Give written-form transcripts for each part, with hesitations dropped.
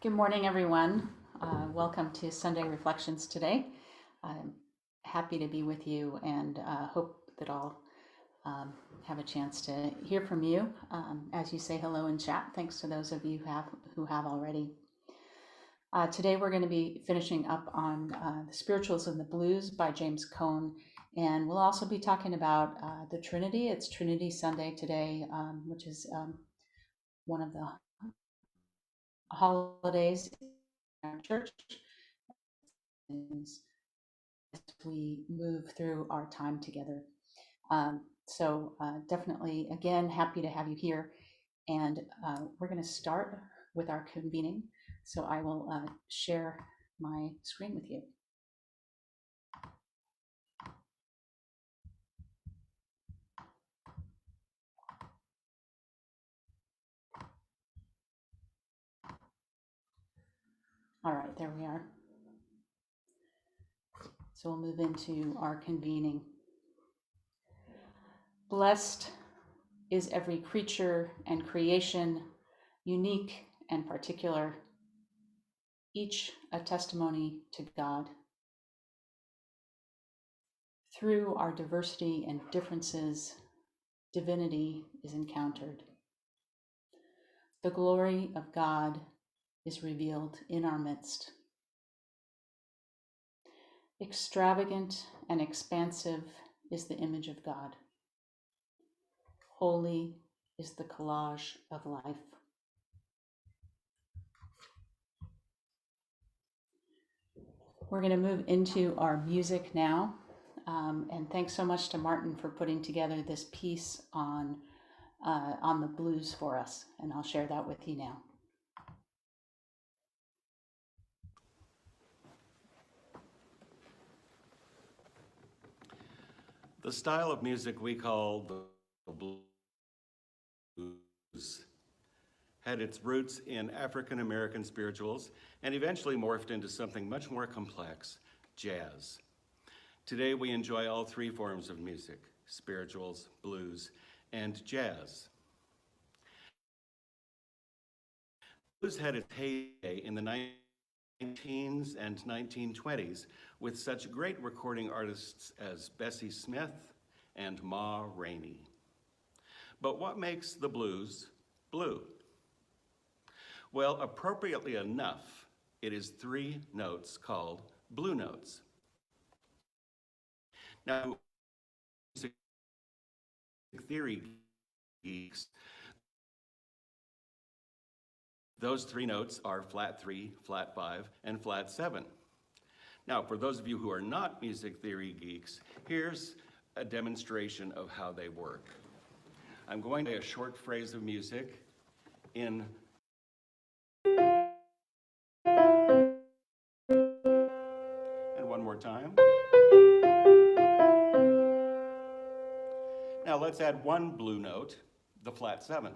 Good morning, everyone. Welcome to Sunday Reflections today. I'm happy to be with you and hope that I'll have a chance to hear from you as you say hello in chat. Thanks to those of you who have already. Today we're going to be finishing up on The Spirituals and the Blues by James Cone, and we'll also be talking about the Trinity. It's Trinity Sunday today, which is one of the holidays in our church as we move through our time together. So definitely, again, happy to have you here. And we're going to start with our convening. So I will share my screen with you. All right, there we are. So we'll move into our convening. Blessed is every creature and creation, unique and particular, each a testimony to God. Through our diversity and differences, divinity is encountered. The glory of God is revealed in our midst. Extravagant and expansive is the image of God. Holy is the collage of life. We're going to move into our music now. And thanks so much to Martin for putting together this piece on the blues for us. And I'll share that with you now. The style of music we call the blues had its roots in African American spirituals and eventually morphed into something much more complex, jazz. Today we enjoy all three forms of music, spirituals, blues, and jazz. Blues had its heyday in the 1910s and 1920s with such great recording artists as Bessie Smith and Ma Rainey. But what makes the blues blue? Well, appropriately enough, it is three notes called blue notes. Now, music theory geeks, those three notes are flat 3, flat 5, and flat 7. Now, for those of you who are not music theory geeks, here's a demonstration of how they work. I'm going to play a short phrase of music in and one more time. Now let's add one blue note, the flat 7.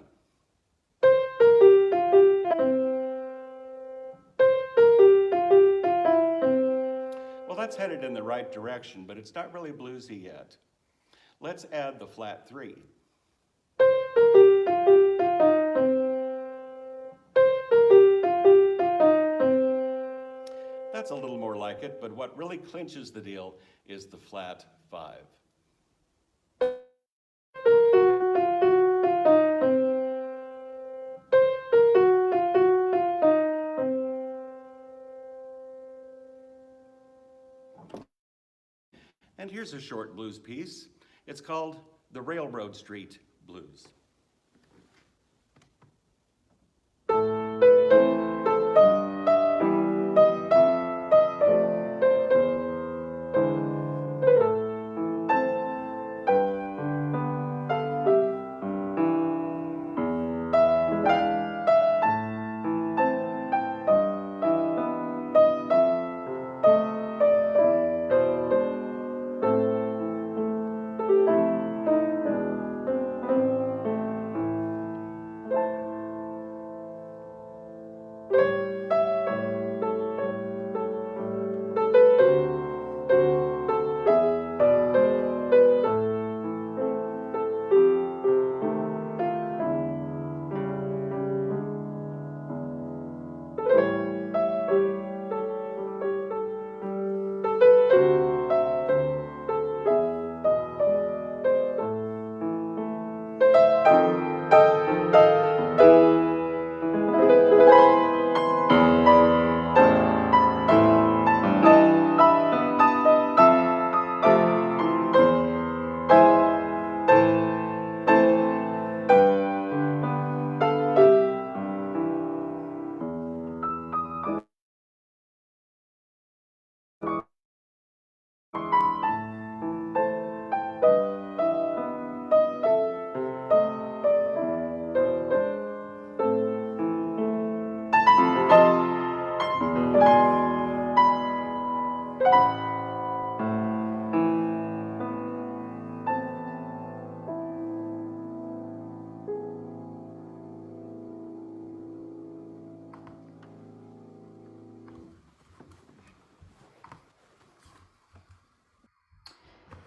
Well, that's headed in the right direction, but it's not really bluesy yet. Let's add the flat 3. That's a little more like it, but what really clinches the deal is the flat 5. And here's a short blues piece. It's called the Railroad Street Blues.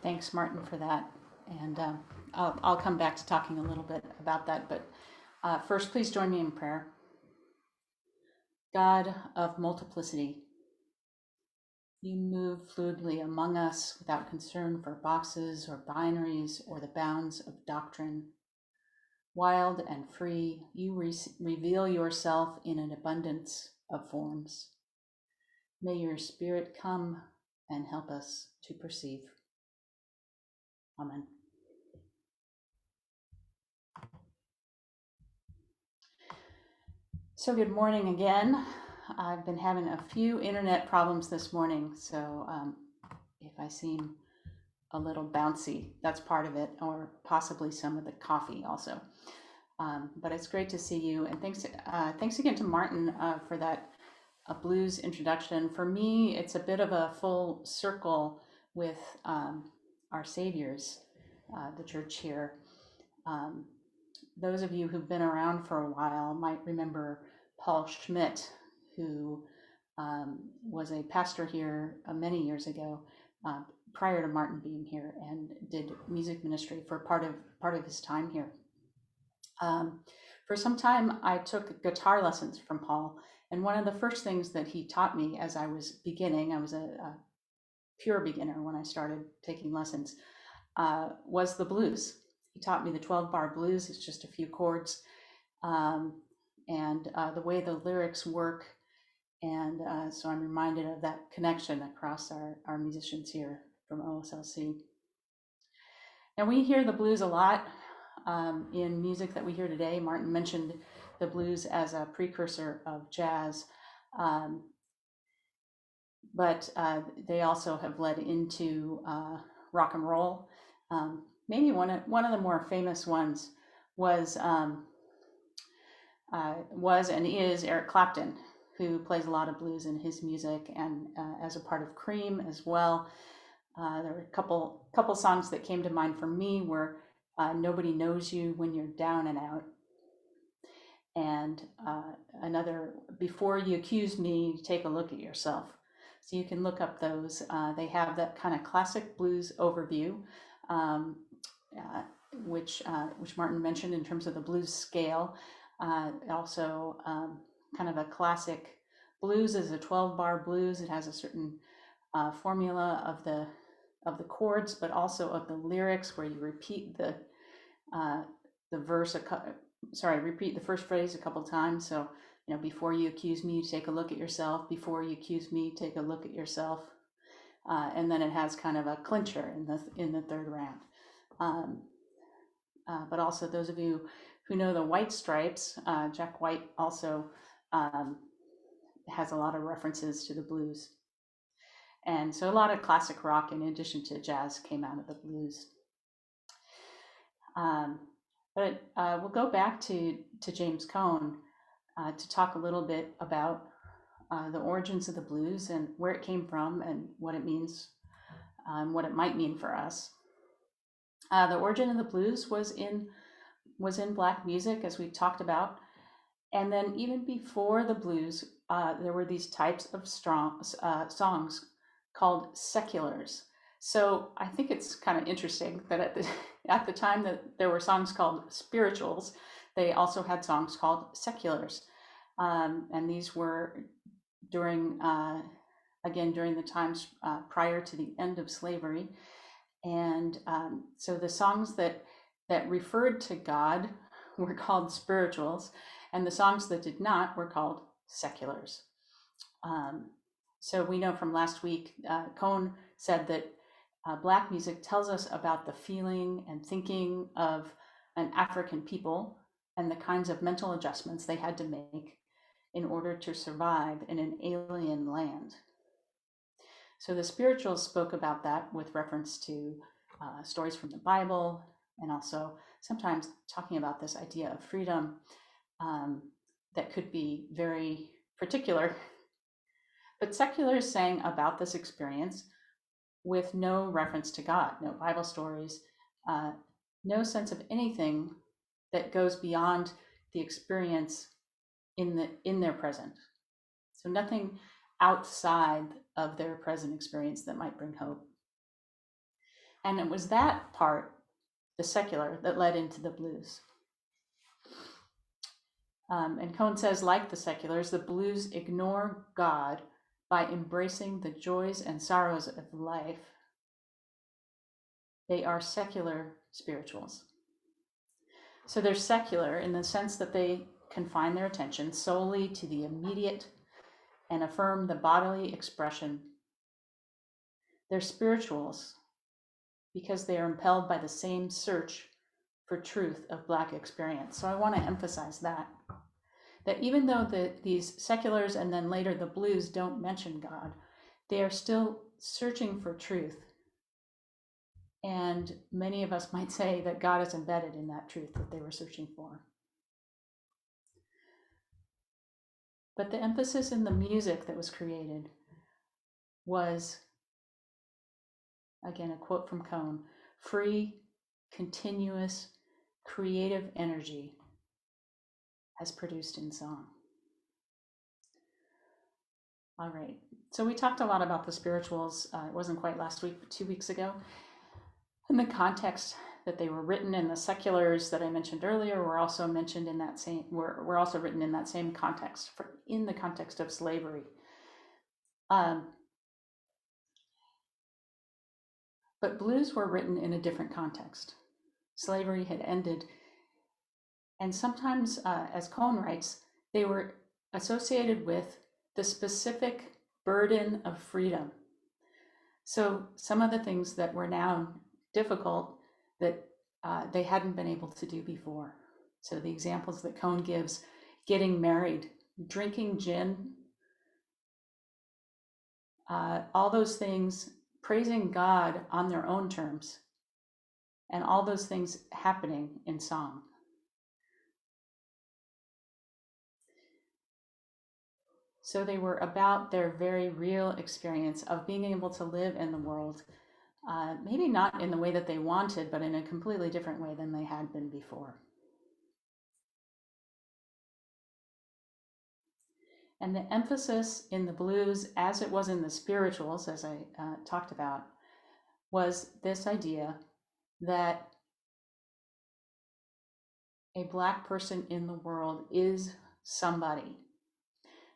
Thanks, Martin, for that. And I'll come back to talking a little bit about that. But first, please join me in prayer. God of multiplicity, you move fluidly among us without concern for boxes or binaries or the bounds of doctrine. Wild and free, you reveal yourself in an abundance of forms. May your Spirit come and help us to perceive. Amen. So good morning again. I've been having a few internet problems this morning, so if I seem a little bouncy, that's part of it, or possibly some of the coffee also. But it's great to see you, and thanks again to Martin for that blues introduction. For me, it's a bit of a full circle with our Saviors, the church here. Those of you who've been around for a while might remember Paul Schmidt, who was a pastor here many years ago, prior to Martin being here, and did music ministry for part of his time here. For some time, I took guitar lessons from Paul, and one of the first things that he taught me as I was beginning, I was a pure beginner when I started taking lessons, was the blues. He taught me the 12-bar blues. It's just a few chords, and the way the lyrics work. And so I'm reminded of that connection across our musicians here from Oslc. And we hear the blues a lot in music that we hear today. Martin mentioned the blues as a precursor of jazz, but they also have led into rock and roll. Maybe one of the more famous ones was and is Eric Clapton, who plays a lot of blues in his music, and as a part of Cream as well. There were a couple songs that came to mind for me were Nobody Knows You When You're Down and Out, and another, Before You Accuse Me, Take a Look at Yourself. So you can look up those. They have that kind of classic blues overview, which Martin mentioned in terms of the blues scale. Also, kind of a classic blues is a 12-bar blues. It has a certain formula of the chords, but also of the lyrics, where you repeat the verse, repeat the first phrase a couple times. So, before you accuse me, take a look at yourself. Before you accuse me, take a look at yourself. And then it has kind of a clincher in the third round. But also, those of you who know the White Stripes, Jack White also has a lot of references to the blues. And so a lot of classic rock, in addition to jazz, came out of the blues. But we'll go back to James Cone to talk a little bit about the origins of the blues and where it came from and what it means, what it might mean for us. The origin of the blues was in Black music, as we talked about. And then even before the blues, there were these types of songs called seculars. So I think it's kind of interesting that at the time that there were songs called spirituals, they also had songs called seculars. And these were during the times prior to the end of slavery. And so the songs that referred to God were called spirituals, and the songs that did not were called seculars. So we know from last week, Cone said that Black music tells us about the feeling and thinking of an African people and the kinds of mental adjustments they had to make in order to survive in an alien land. So the spirituals spoke about that with reference to stories from the Bible, and also sometimes talking about this idea of freedom that could be very particular. But seculars sang about this experience with no reference to God, no Bible stories, no sense of anything that goes beyond the experience in their present. So nothing outside of their present experience that might bring hope. And it was that part, the secular, that led into the blues. And Cohn says, like the seculars, the blues ignore God by embracing the joys and sorrows of life. They are secular spirituals. So they're secular in the sense that they confine their attention solely to the immediate and affirm the bodily expression. They're spirituals because they are impelled by the same search for truth of Black experience. So I want to emphasize that even though these seculars and then later the blues don't mention God, they are still searching for truth. And many of us might say that God is embedded in that truth that they were searching for. But the emphasis in the music that was created was, again, a quote from Cohn, free, continuous, creative energy as produced in song. All right, so we talked a lot about the spirituals. It wasn't quite last week, but 2 weeks ago. In the context that they were written, in the seculars that I mentioned earlier were also mentioned in that same, were also written in that same context, in the context of slavery. But blues were written in a different context. Slavery had ended. And sometimes, as Cohn writes, they were associated with the specific burden of freedom. So some of the things that were now difficult that they hadn't been able to do before. So the examples that Cohn gives, getting married, drinking gin, all those things, praising God on their own terms, and all those things happening in song. So they were about their very real experience of being able to live in the world, maybe not in the way that they wanted, but in a completely different way than they had been before. And the emphasis in the blues, as it was in the spirituals, as I talked about, was this idea that a Black person in the world is somebody.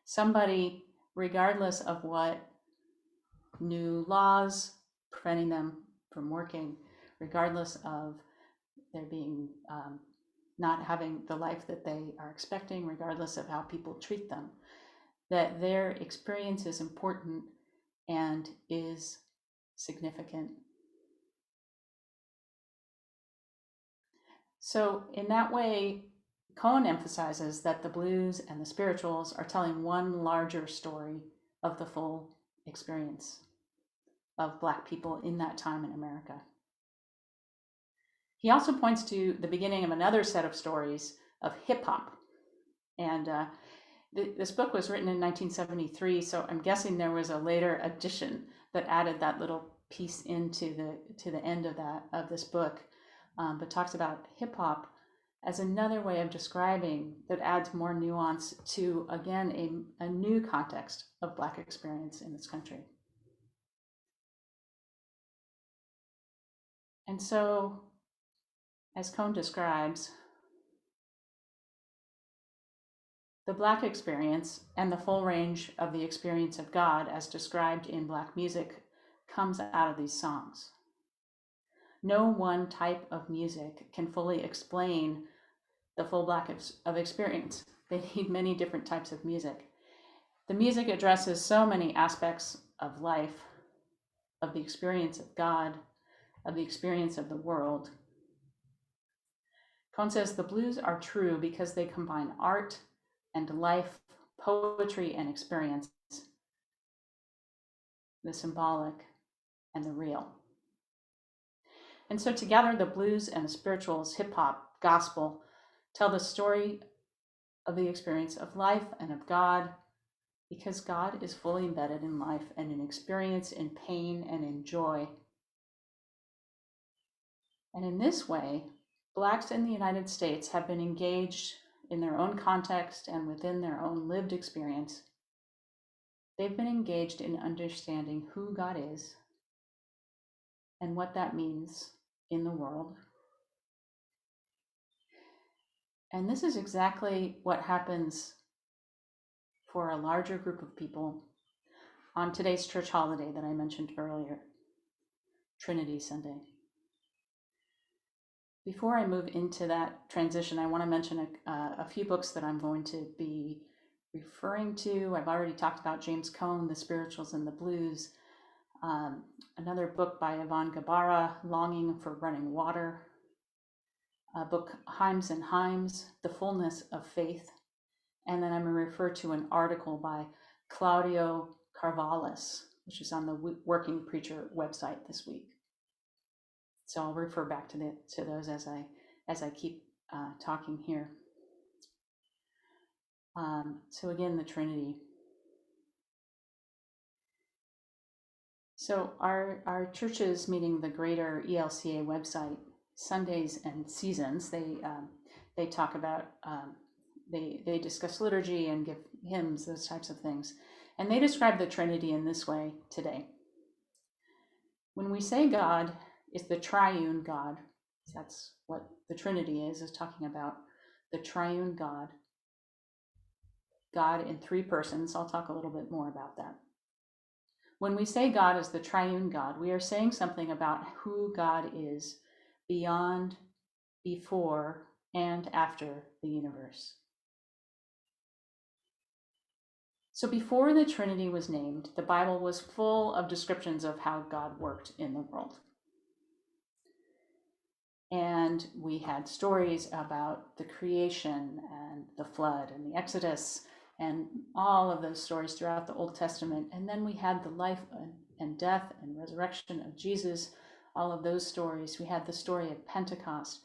Somebody, regardless of what new laws preventing them from working, regardless of their being not having the life that they are expecting, regardless of how people treat them, that their experience is important and is significant. So in that way, Cohn emphasizes that the blues and the spirituals are telling one larger story of the full experience of Black people in that time in America. He also points to the beginning of another set of stories of hip hop. And this book was written in 1973, so I'm guessing there was a later edition that added that little piece into the end of this book, but talks about hip hop as another way of describing that adds more nuance to, again, a new context of Black experience in this country. And so, as Cohn describes, the Black experience and the full range of the experience of God as described in Black music comes out of these songs. No one type of music can fully explain the full Black of experience. They need many different types of music. The music addresses so many aspects of life, of the experience of God, of the experience of the world. Cohn says the blues are true because they combine art and life, poetry and experience, the symbolic and the real. And so together, the blues and the spirituals, hip hop, gospel, tell the story of the experience of life and of God, because God is fully embedded in life and in experience, in pain and in joy. And in this way, Blacks in the United States have been engaged in their own context and within their own lived experience. They've been engaged in understanding who God is and what that means in the world. And this is exactly what happens for a larger group of people on today's church holiday that I mentioned earlier, Trinity Sunday. Before I move into that transition, I want to mention a few books that I'm going to be referring to. I've already talked about James Cone, The Spirituals and the Blues. Another book by Yvonne Gabara, Longing for Running Water. A book, Himes and Himes, The Fullness of Faith. And then I'm going to refer to an article by Claudio Carvallis, which is on the Working Preacher website this week. So I'll refer back to those as I keep talking here. So again, the Trinity. So our churches, meaning the greater ELCA website, Sundays and Seasons, they talk about, they discuss liturgy and give hymns, those types of things. And they describe the Trinity in this way today. When we say God is the triune God, that's what the Trinity is talking about the triune God, God in three persons. I'll talk a little bit more about that. When we say God is the triune God, we are saying something about who God is beyond, before, and after the universe. So before the Trinity was named, the Bible was full of descriptions of how God worked in the world. And we had stories about the creation and the flood and the Exodus and all of those stories throughout the Old Testament. And then we had the life and death and resurrection of Jesus, all of those stories. We had the story of Pentecost.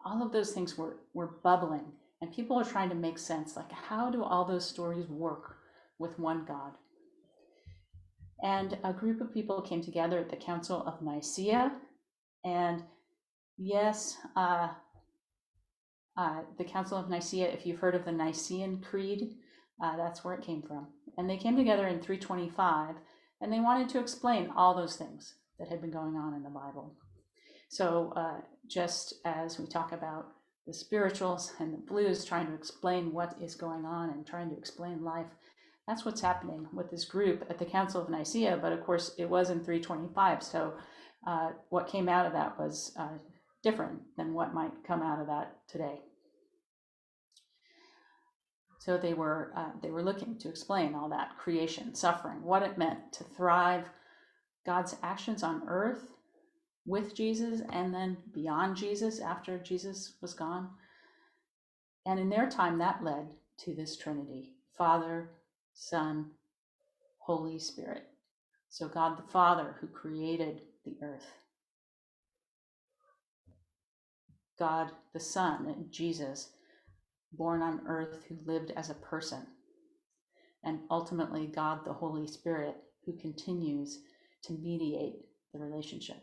All of those things were bubbling, and people are trying to make sense, like, how do all those stories work with one God? And a group of people came together at the Council of Nicaea, and yes, the Council of Nicaea, if you've heard of the Nicene Creed, that's where it came from. And they came together in 325, and they wanted to explain all those things that had been going on in the Bible. So just as we talk about the spirituals and the blues trying to explain what is going on and trying to explain life, that's what's happening with this group at the Council of Nicaea. But of course, it was in 325. So what came out of that was different than what might come out of that today. So they were looking to explain all that creation, suffering, what it meant to thrive, God's actions on earth with Jesus, and then beyond Jesus after Jesus was gone. And in their time, that led to this Trinity: Father, Son, Holy Spirit. So God the Father, who created the earth. God the Son, and Jesus, born on earth, who lived as a person. And ultimately, God the Holy Spirit, who continues to mediate the relationship.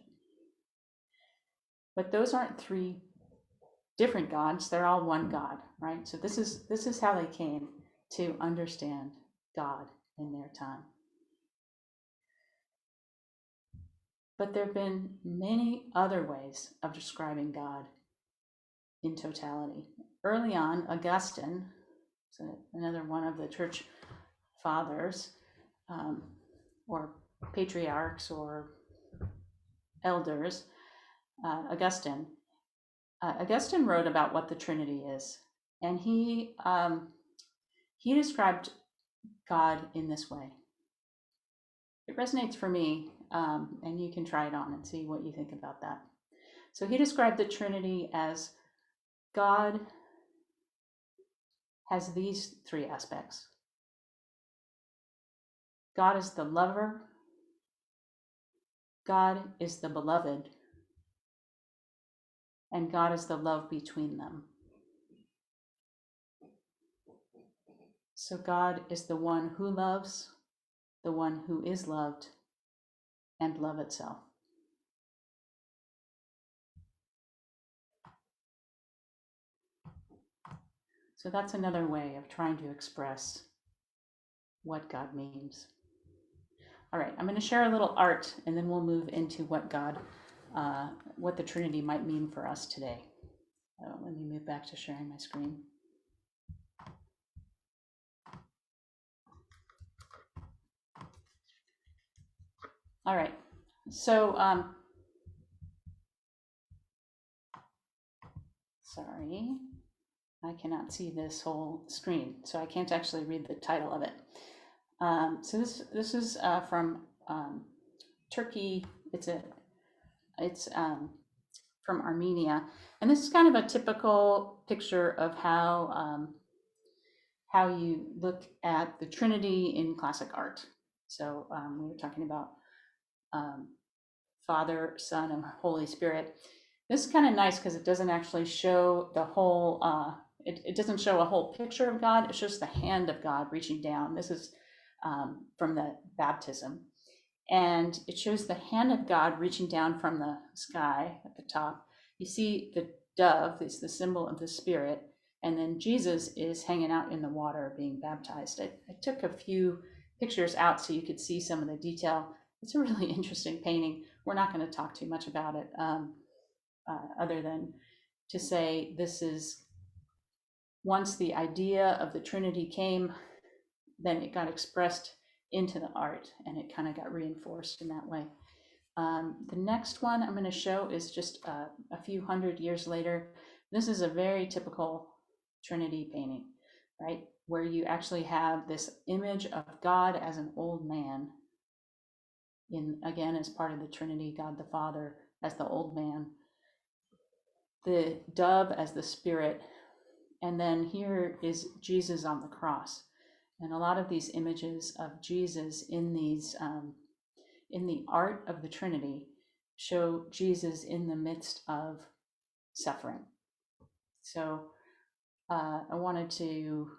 But those aren't three different gods, they're all one God, right? So this is how they came to understand God in their time. But there have been many other ways of describing God in totality. Early on, Augustine, so another one of the church fathers, or patriarchs or elders, Augustine wrote about what the Trinity is, and he described God in this way. It resonates for me, and you can try it on and see what you think about that. So he described the Trinity as God has these three aspects. God is the lover, God is the beloved, and God is the love between them. So God is the one who loves, the one who is loved, and love itself. So that's another way of trying to express what God means. All right, I'm going to share a little art, and then we'll move into what God what the Trinity might mean for us today. So let me move back to sharing my screen. All right, so sorry, I cannot see this whole screen, so I can't actually read the title of it. So this is from Turkey. It's from Armenia, and this is kind of a typical picture of how you look at the Trinity in classic art. So we were talking about Father, Son, and Holy Spirit. This is kind of nice because it doesn't actually show the whole, it doesn't show a whole picture of God. It shows the hand of God reaching down. This is from the baptism. And it shows the hand of God reaching down from the sky at the top. You see the dove is the symbol of the Spirit. And then Jesus is hanging out in the water being baptized. I took a few pictures out so you could see some of the detail. It's a really interesting painting. We're not going to talk too much about it other than to say this is, once the idea of the Trinity came, then it got expressed into the art and it kind of got reinforced in that way. The next one I'm going to show is just a few hundred years later. This is a very typical Trinity painting, right? Where you actually have this image of God as an old man, again, as part of the Trinity, God the Father as the old man, the dove as the Spirit, and then here is Jesus on the cross. And a lot of these images of Jesus in these in the art of the Trinity show Jesus in the midst of suffering. So I wanted to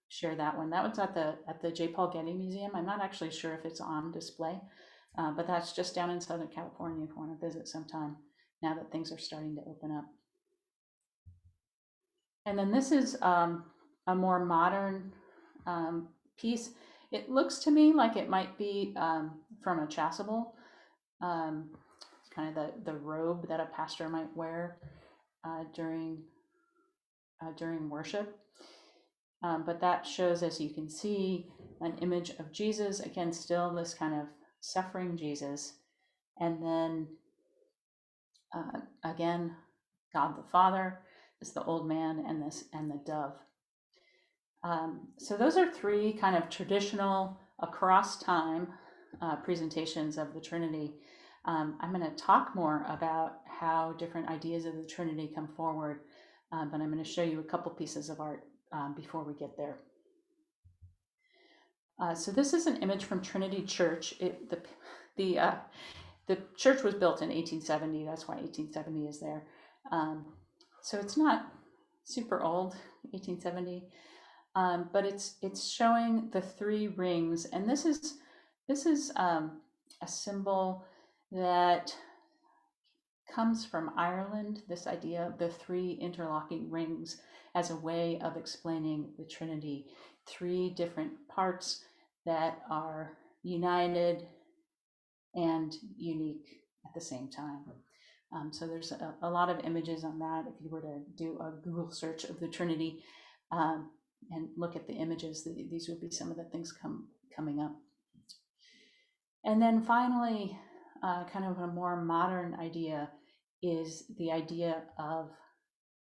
share that one. That was at the J. Paul Getty Museum. I'm not actually sure if it's on display, but that's just down in Southern California if you want to visit sometime, now that things are starting to open up. And then this is a more modern piece. It looks to me like it might be from a chasuble, kind of the robe that a pastor might wear during worship. But that shows, as you can see, an image of Jesus, again, still this kind of suffering Jesus. And then again, God the Father is the old man and the dove. So those are three kind of traditional across time presentations of the Trinity. I'm going to talk more about how different ideas of the Trinity come forward, but I'm going to show you a couple pieces of art before we get there. So this is an image from Trinity Church. The church was built in 1870. That's why 1870 is there. So it's not super old, 1870. But it's showing the three rings, and this is a symbol that comes from Ireland. This idea of the three interlocking rings as a way of explaining the Trinity, three different parts that are united and unique at the same time. So there's a lot of images on that. If you were to do a Google search of the Trinity, and look at the images, these would be some of the things coming up. And then finally, kind of a more modern idea is the idea of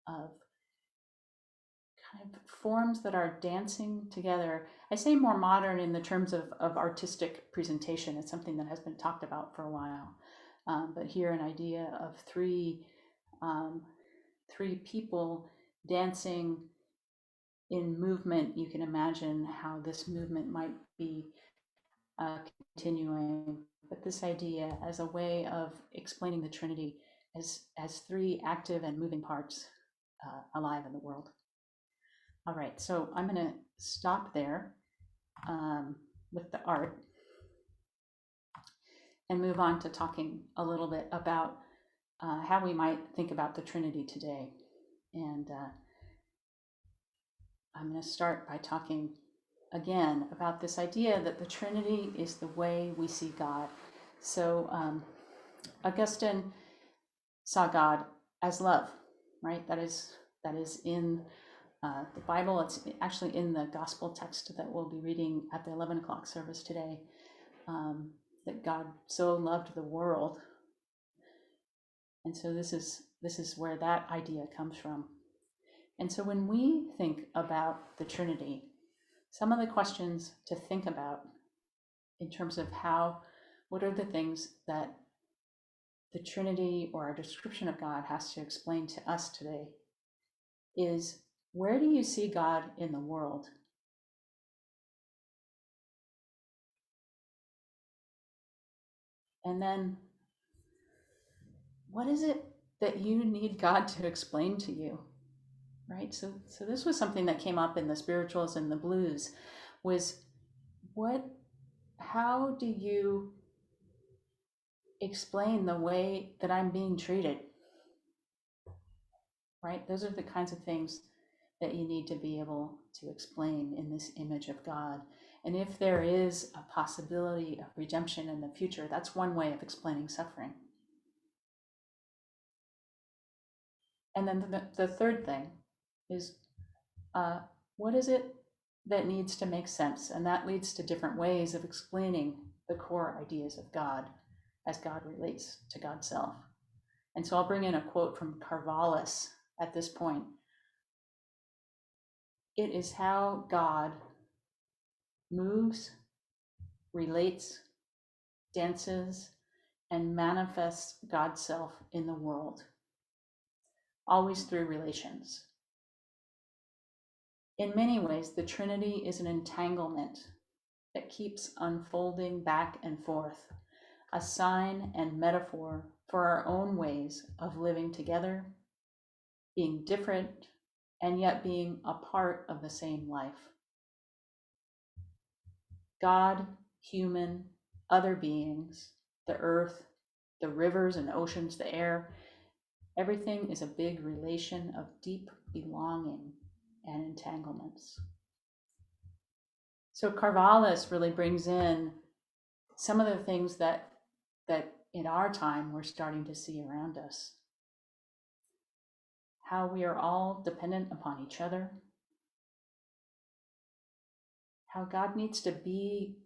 kind of forms that are dancing together. I say more modern in the terms of artistic presentation. It's something that has been talked about for a while. But here an idea of three people dancing in movement. You can imagine how this movement might be continuing, but this idea as a way of explaining the Trinity as three active and moving parts alive in the world. All right, so I'm going to stop there with the art and move on to talking a little bit about how we might think about the Trinity today. And I'm going to start by talking again about this idea that the Trinity is the way we see God. So Augustine saw God as love, right? That is in the Bible. It's actually in the gospel text that we'll be reading at the 11 o'clock service today. That God so loved the world, and so this is where that idea comes from. And so when we think about the Trinity, some of the questions to think about in terms of what are the things that the Trinity or our description of God has to explain to us today is, where do you see God in the world? And then, what is it that you need God to explain to you? Right? So this was something that came up in the spirituals and the blues, was how do you explain the way that I'm being treated? Right? Those are the kinds of things that you need to be able to explain in this image of God. And if there is a possibility of redemption in the future, that's one way of explaining suffering. And then the third thing is, what is it that needs to make sense? And that leads to different ways of explaining the core ideas of God as God relates to God's self. And so I'll bring in a quote from Carvallis at this point. It is how God moves, relates, dances, and manifests God's self in the world, always through relations. In many ways, the Trinity is an entanglement that keeps unfolding back and forth, a sign and metaphor for our own ways of living together, being different, and yet being a part of the same life. God, human, other beings, the earth, the rivers and oceans, the air, everything is a big relation of deep belonging and entanglements. So Carvallis really brings in some of the things that in our time we're starting to see around us. How we are all dependent upon each other. How God needs to be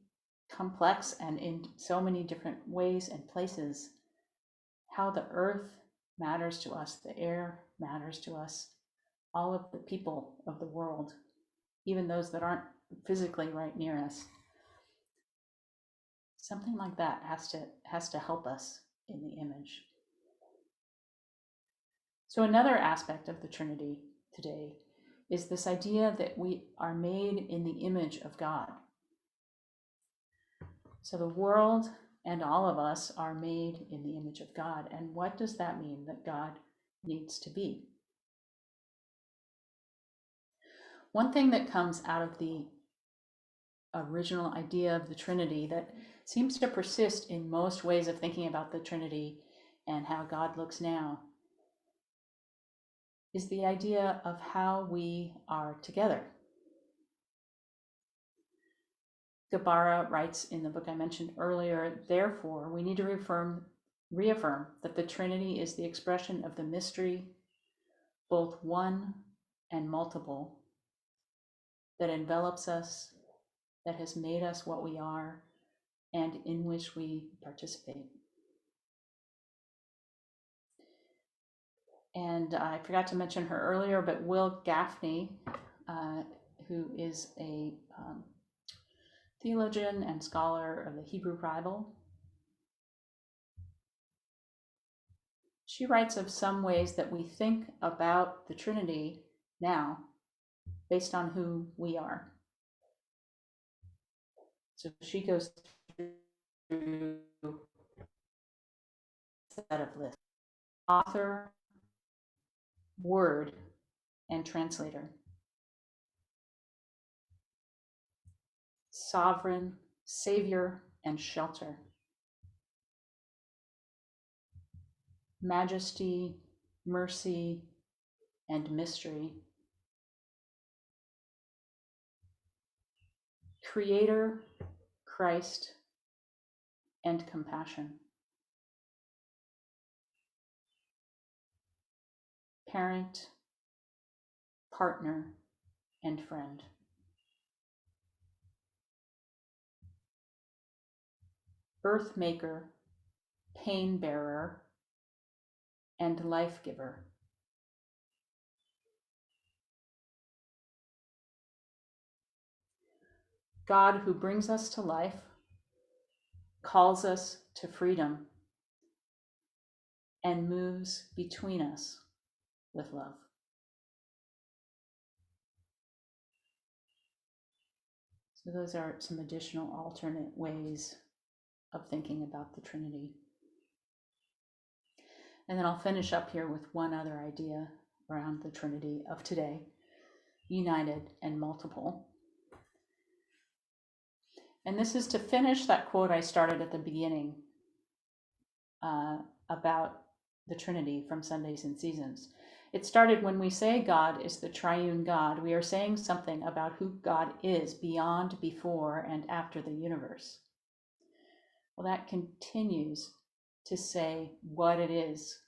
complex and in so many different ways and places. How the earth matters to us, the air matters to us, all of the people of the world, even those that aren't physically right near us. Something like that has to help us in the image. So another aspect of the Trinity today is this idea that we are made in the image of God. So the world and all of us are made in the image of God. And what does that mean that God needs to be? One thing that comes out of the original idea of the Trinity that seems to persist in most ways of thinking about the Trinity and how God looks now is the idea of how we are together. Gabara writes in the book I mentioned earlier, therefore, we need to reaffirm that the Trinity is the expression of the mystery, both one and multiple, that envelops us, that has made us what we are, and in which we participate. And I forgot to mention her earlier, but Will Gaffney, who is a theologian and scholar of the Hebrew Bible, she writes of some ways that we think about the Trinity now based on who we are. So she goes through a set of lists: author, word, and translator. Sovereign, savior, and shelter. Majesty, mercy, and mystery. Creator, Christ, and compassion. parent, partner, and friend. Earth maker, pain bearer, and life giver. God who brings us to life, calls us to freedom, and moves between us with love. So those are some additional alternate ways of thinking about the Trinity. And then I'll finish up here with one other idea around the Trinity of today, united and multiple. And this is to finish that quote I started at the beginning about the Trinity from Sundays and Seasons. It started when we say God is the triune God, we are saying something about who God is beyond, before, and after the universe. Well, that continues to say what it is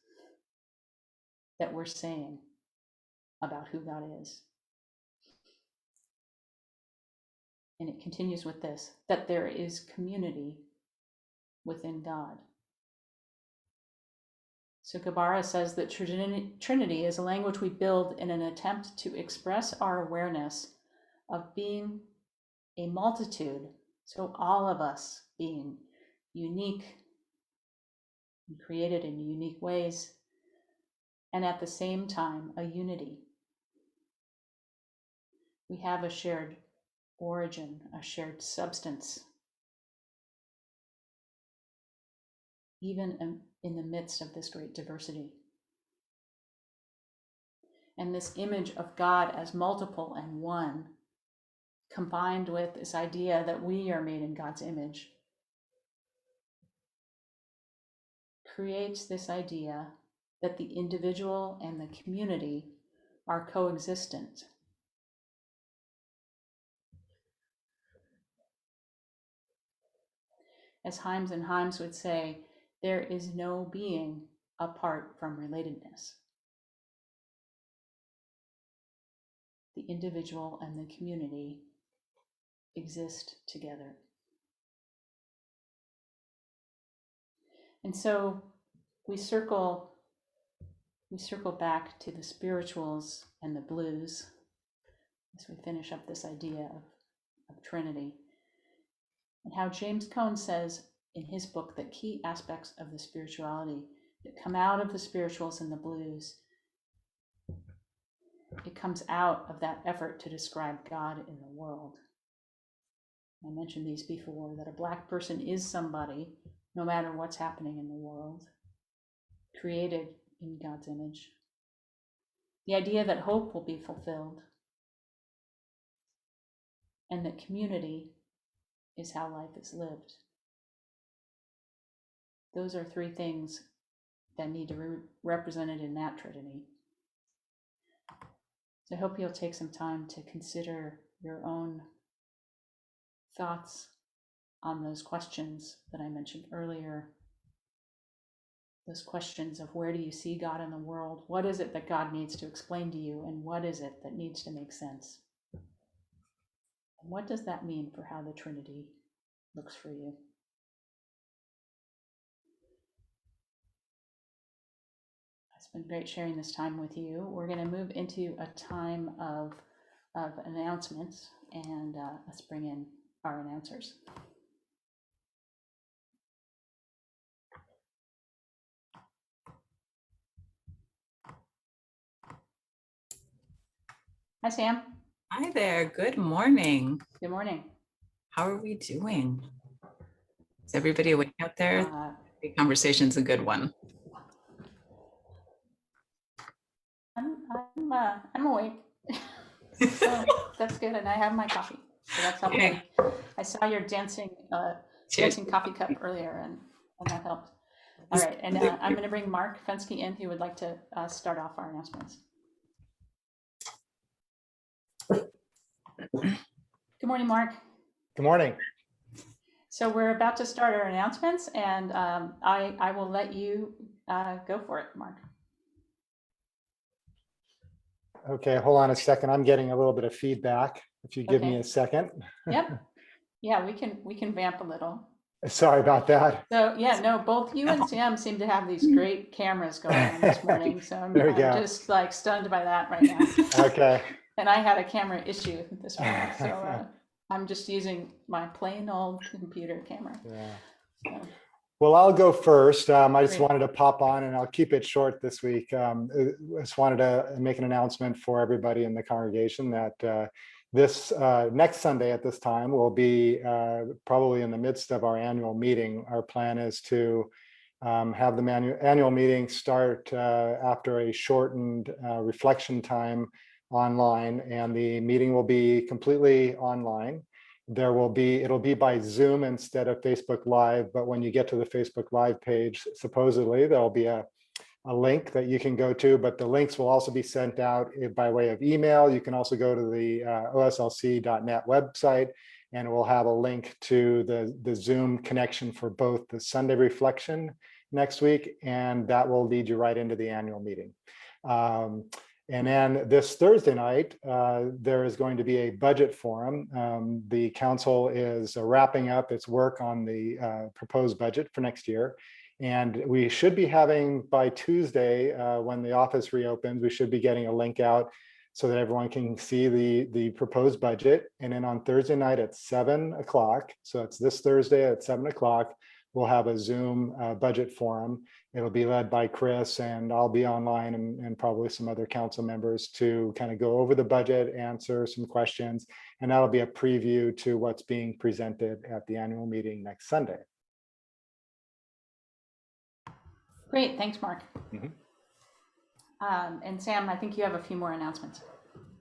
that we're saying about who God is. And it continues with this, that there is community within God. So Gabara says that Trinity is a language we build in an attempt to express our awareness of being a multitude, so all of us being unique and created in unique ways, and at the same time, a unity. We have a shared origin, a shared substance, even in the midst of this great diversity. And this image of God as multiple and one, combined with this idea that we are made in God's image, creates this idea that the individual and the community are coexistent. As Hymes and Hymes would say, there is no being apart from relatedness. The individual and the community exist together. And so we circle back to the spirituals and the blues as we finish up this idea of Trinity, and how James Cone says in his book that key aspects of the spirituality that come out of the spirituals and the blues, it comes out of that effort to describe God in the world. I mentioned these before, that a Black person is somebody, no matter what's happening in the world, created in God's image. The idea that hope will be fulfilled, and that community is how life is lived. Those are three things that need to be represented in that Trinity. So I hope you'll take some time to consider your own thoughts on those questions that I mentioned earlier. Those questions of where do you see God in the world? What is it that God needs to explain to you? And what is it that needs to make sense? And what does that mean for how the Trinity looks for you? It's been great sharing this time with you. We're going to move into a time of announcements, and let's bring in our announcers. Hi, Sam. Hi there. Good morning. Good morning. How are we doing? Is everybody awake out there? The conversation's a good one. I'm awake. So that's good, and I have my coffee, so that's helped me. I saw your dancing coffee cup earlier, and that helped. All right, and I'm going to bring Mark Fensky in, who would like to start off our announcements. Good morning, Mark. Good morning. So we're about to start our announcements, and I will let you go for it, Mark. Okay, hold on a second. I'm getting a little bit of feedback. If you give me Okay. a second. Yep. Yeah, we can vamp a little. Sorry about that. So yeah, no, both you and Sam seem to have these great cameras going on this morning. So There we I'm go. just like stunned by that right now. Okay. And I had a camera issue this morning, so I'm just using my plain old computer camera. Yeah. So, Well, I'll go first. I just Great. wanted to pop on and I'll keep it short this week. I just wanted to make an announcement for everybody in the congregation that this next Sunday at this time will be probably in the midst of our annual meeting. Our plan is to have the annual meeting start after a shortened reflection time online, and the meeting will be completely online. It'll be by Zoom instead of Facebook Live, but when you get to the Facebook Live page, supposedly there'll be a link that you can go to, but the links will also be sent out by way of email. You can also go to the oslc.net website, and it will have a link to the Zoom connection for both the Sunday reflection next week, and that will lead you right into the annual meeting. And then this Thursday night, there is going to be a budget forum. The council is wrapping up its work on the proposed budget for next year. And we should be having by Tuesday, when the office reopens, we should be getting a link out so that everyone can see the proposed budget. And then on Thursday night at 7 o'clock, so it's this Thursday at 7 o'clock, we'll have a Zoom budget forum. It'll be led by Chris, and I'll be online, and probably some other council members to kind of go over the budget, answer some questions, and that'll be a preview to what's being presented at the annual meeting next Sunday. Great, thanks, Mark. Mhm. And Sam, I think you have a few more announcements.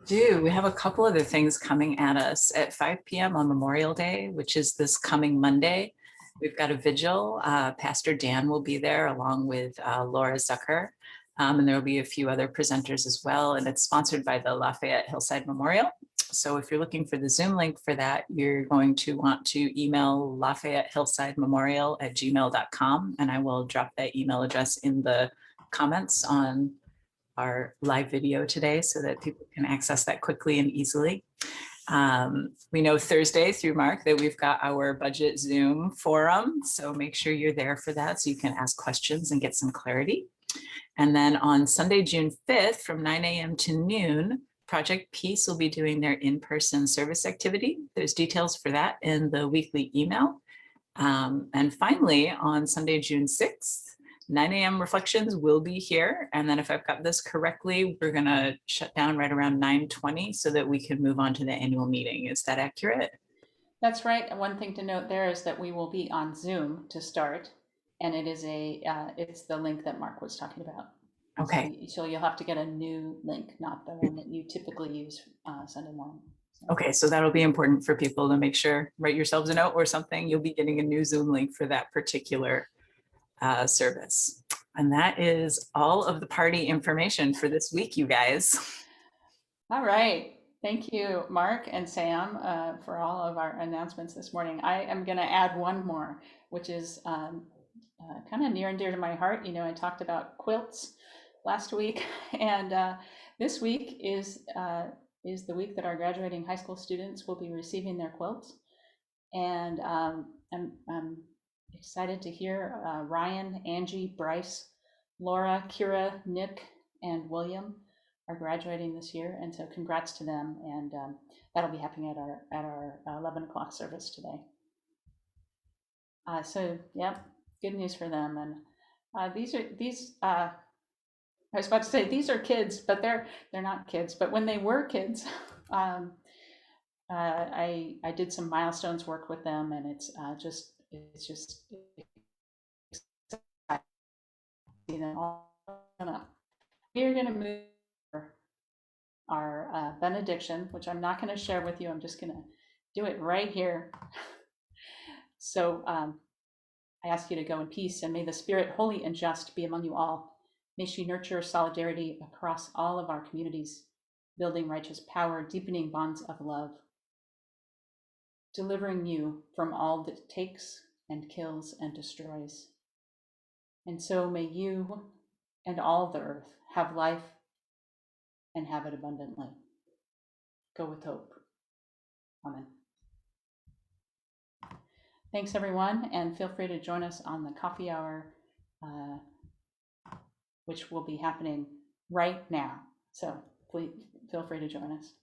We have a couple other things coming at us at 5 p.m. on Memorial Day, which is this coming Monday. We've got a vigil. Pastor Dan will be there along with Laura Zucker. And there will be a few other presenters as well. And it's sponsored by the Lafayette Hillside Memorial. So if you're looking for the Zoom link for that, you're going to want to email Lafayette Hillside Memorial at gmail.com. And I will drop that email address in the comments on our live video today so that people can access that quickly and easily. We know Thursday through Mark that we've got our budget Zoom forum. So make sure you're there for that so you can ask questions and get some clarity. And then on Sunday, June 5th from 9 a.m. to noon, Project Peace will be doing their in-person service activity. There's details for that in the weekly email. And finally, on Sunday, June 6th, 9 a.m. reflections will be here. And then if I've got this correctly, we're going to shut down right around 9:20 so that we can move on to the annual meeting. Is that accurate? That's right. And one thing to note there is that we will be on Zoom to start. And it is it's the link that Mark was talking about. Okay. So you'll have to get a new link, not the one that you typically use Sunday morning. Okay, so that'll be important for people to make sure, write yourselves a note or something. You'll be getting a new Zoom link for that particular service. And that is all of the party information for this week, you guys. All right. Thank you, Mark and Sam, for all of our announcements this morning. I am going to add one more, which is kind of near and dear to my heart. You know, I talked about quilts last week, and this week is the week that our graduating high school students will be receiving their quilts. And I'm excited to hear Ryan, Angie, Bryce, Laura, Kira, Nick, and William are graduating this year, and so congrats to them. And that'll be happening at our 11 o'clock service today. So yeah, good news for them. And I was about to say these are kids, but they're not kids. But when they were kids, I did some milestones work with them, and it's just exciting. You know, we're going to move our benediction, which I'm not going to share with you. I'm just going to do it right here. So I ask you to go in peace, and may the Spirit, holy and just, be among you all. May she nurture solidarity across all of our communities, building righteous power, deepening bonds of love, delivering you from all that takes and kills and destroys. And so may you and all the earth have life and have it abundantly. Go with hope. Amen. Thanks, everyone, and feel free to join us on the coffee hour, which will be happening right now. So please feel free to join us.